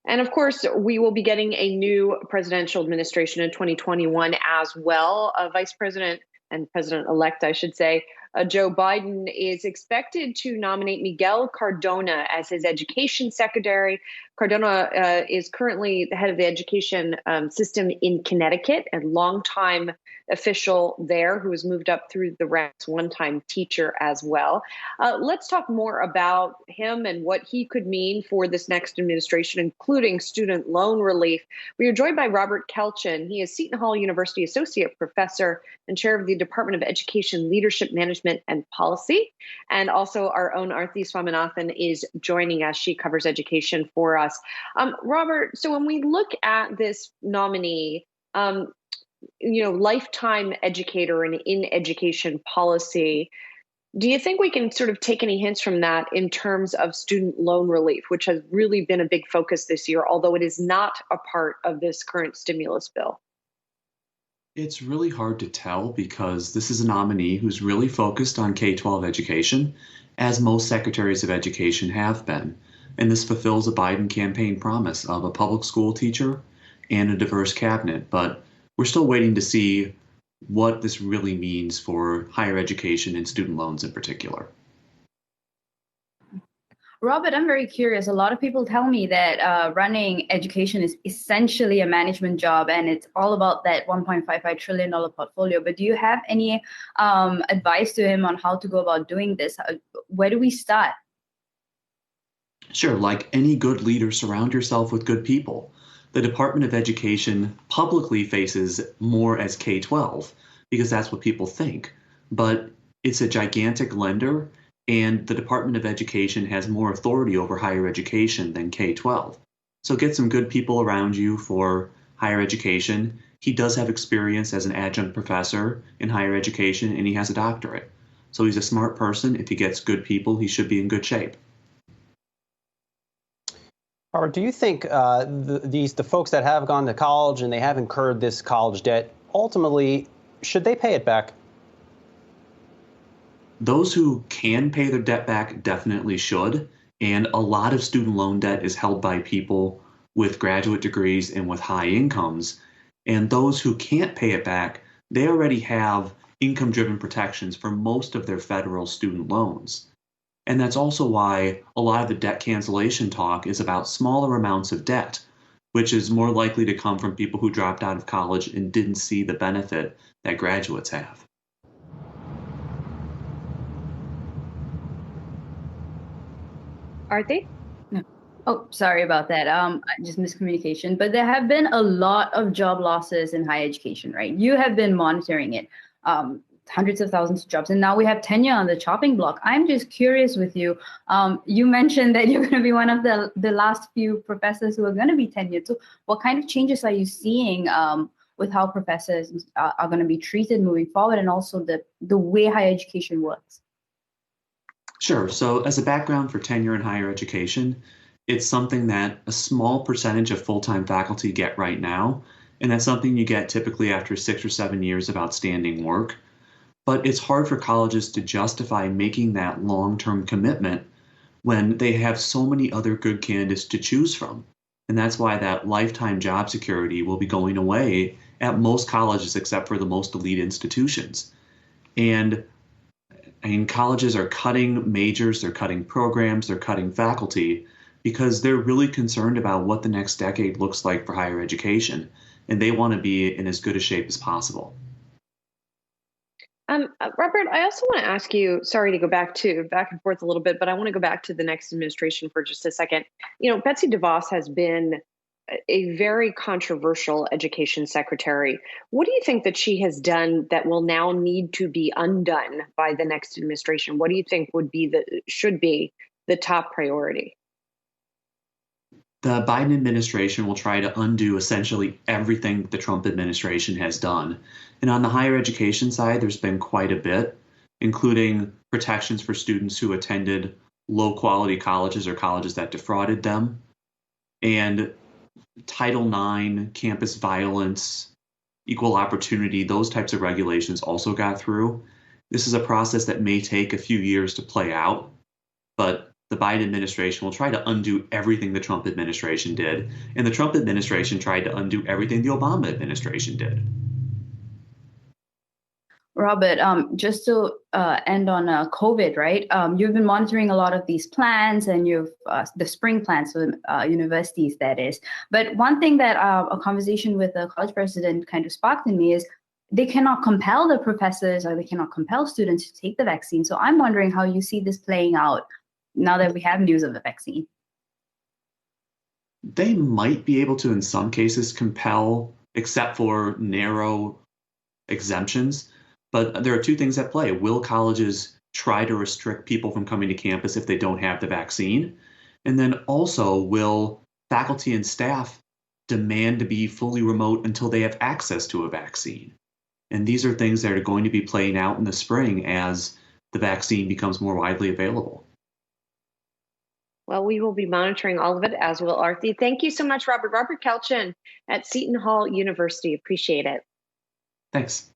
And of course, we will be getting a new presidential administration in 2021 as well. Vice President and President-elect, I should say, Joe Biden is expected to nominate Miguel Cardona as his education secretary. Cardona is currently the head of the education system in Connecticut, a longtime official there who has moved up through the ranks, one-time teacher as well. Let's talk more about him and what he could mean for this next administration, including student loan relief. We are joined by Robert Kelchen. He is Seton Hall University Associate Professor and Chair of the Department of Education, Leadership, Management, and Policy. And also our own Arthi Swaminathan is joining us. She covers education for us. Robert, so when we look at this nominee, lifetime educator and in education policy, do you think we can sort of take any hints from that in terms of student loan relief, which has really been a big focus this year, although it is not a part of this current stimulus bill? It's really hard to tell because this is a nominee who's really focused on K-12 education, as most secretaries of education have been. And this fulfills a Biden campaign promise of a public school teacher and a diverse cabinet. But we're still waiting to see what this really means for higher education and student loans in particular. Robert, I'm very curious. A lot of people tell me that running education is essentially a management job and it's all about that $1.55 trillion portfolio. But do you have any advice to him on how to go about doing this? Where do we start? Sure, like any good leader, surround yourself with good people. The Department of Education publicly faces more as K-12 because that's what people think. But it's a gigantic lender, and the Department of Education has more authority over higher education than K-12. So get some good people around you for higher education. He does have experience as an adjunct professor in higher education, and he has a doctorate. So he's a smart person. If he gets good people, he should be in good shape. Robert, do you think the folks that have gone to college and they have incurred this college debt, ultimately, should they pay it back? Those who can pay their debt back definitely should. And a lot of student loan debt is held by people with graduate degrees and with high incomes. And those who can't pay it back, they already have income-driven protections for most of their federal student loans. And that's also why a lot of the debt cancellation talk is about smaller amounts of debt, which is more likely to come from people who dropped out of college and didn't see the benefit that graduates have. Arthi? No. Oh, sorry about that. Just miscommunication. But there have been a lot of job losses in higher education, right? You have been monitoring it. Hundreds of thousands of jobs. And now we have tenure on the chopping block. I'm just curious with you. You mentioned that you're going to be one of the last few professors who are going to be tenured. So what kind of changes are you seeing with how professors are going to be treated moving forward, and also the way higher education works? Sure. So as a background for tenure in higher education, it's something that a small percentage of full-time faculty get right now. And that's something you get typically after 6 or 7 years of outstanding work. But it's hard for colleges to justify making that long-term commitment when they have so many other good candidates to choose from. And that's why that lifetime job security will be going away at most colleges except for the most elite institutions. And colleges are cutting majors, they're cutting programs, they're cutting faculty because they're really concerned about what the next decade looks like for higher education. And they want to be in as good a shape as possible. Robert, I also want to ask you, sorry to go back and forth a little bit, but I want to go back to the next administration for just a second. Betsy DeVos has been a very controversial education secretary. What do you think that she has done that will now need to be undone by the next administration? What do you think should be the top priority? The Biden administration will try to undo essentially everything the Trump administration has done. And on the higher education side, there's been quite a bit, including protections for students who attended low-quality colleges or colleges that defrauded them, and Title IX, campus violence, equal opportunity, those types of regulations also got through. This is a process that may take a few years to play out, but the the Biden administration will try to undo everything the Trump administration did, and the Trump administration tried to undo everything the Obama administration did. Robert, just to end on COVID, right? You've been monitoring a lot of these plans, and you've the spring plans for universities, that is. But one thing that a conversation with a college president kind of sparked in me is they cannot compel the professors or they cannot compel students to take the vaccine. So I'm wondering how you see this playing out now that we have news of the vaccine. They might be able to, in some cases, compel, except for narrow exemptions. But there are two things at play. Will colleges try to restrict people from coming to campus if they don't have the vaccine? And then also, will faculty and staff demand to be fully remote until they have access to a vaccine? And these are things that are going to be playing out in the spring as the vaccine becomes more widely available. Well, we will be monitoring all of it, as will Arthi. Thank you so much, Robert. Robert Kelchen at Seton Hall University. Appreciate it. Thanks.